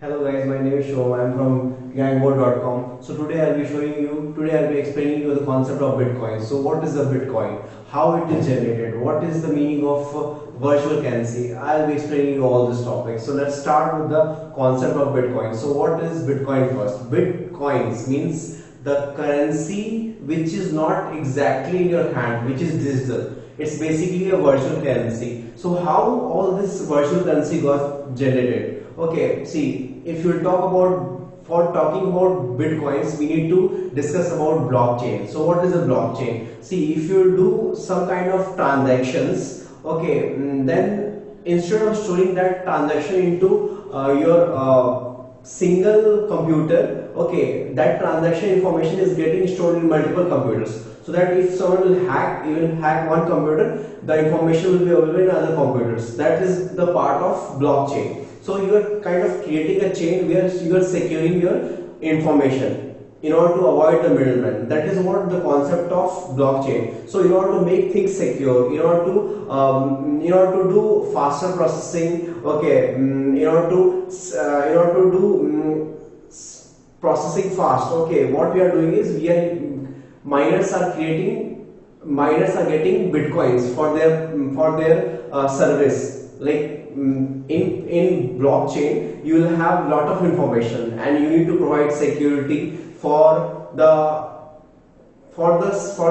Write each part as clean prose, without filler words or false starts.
Hello guys, my name is Shom. I am from gangboard.com. So today I'll be explaining you the concept of Bitcoin. So what is the Bitcoin? How it is generated? What is the meaning of virtual currency? I'll be explaining you all these topics. So let's start with the concept of Bitcoin. So what is Bitcoin first? Bitcoins means the currency which is not exactly in your hand, which is digital. It's basically a virtual currency. So how all this virtual currency got generated? Okay, see, if you talk about, for talking about Bitcoins, we need to discuss about blockchain. So what is a blockchain? See, if you do some kind of transactions, okay, then instead of storing that transaction into your single computer, okay, that transaction information is getting stored in multiple computers, so that if someone will even hack one computer, the information will be available in other computers. That is the part of blockchain. So you are kind of creating a chain where you are securing your information in order to avoid the middleman. That is what the concept of blockchain. So in order to make things secure, in order to do faster processing, okay, in order to do processing fast, okay, what we are doing is miners are getting bitcoins for their service. Like in blockchain, you will have lot of information, and you need to provide security for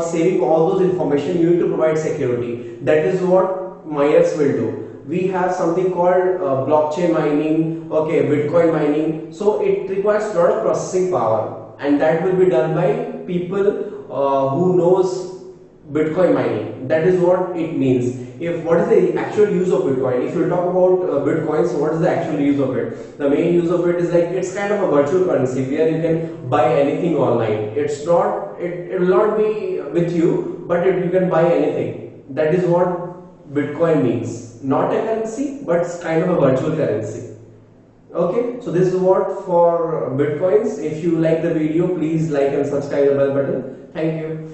saving all those information. You need to provide security. That is what miners will do. We have something called blockchain mining, okay, Bitcoin mining. So it requires a lot of processing power, and that will be done by people who knows Bitcoin mining. That is what it means. If what is the actual use of Bitcoin? If you talk about Bitcoin, so what is the actual use of it? The main use of it is like it's kind of a virtual currency where you can buy anything online. It's not, it will not be with you, but you can buy anything. That is what Bitcoin means. Not a currency, but it's kind of a virtual currency. Okay, so this is what for Bitcoins. If you like the video, please like and subscribe the bell button. Thank you.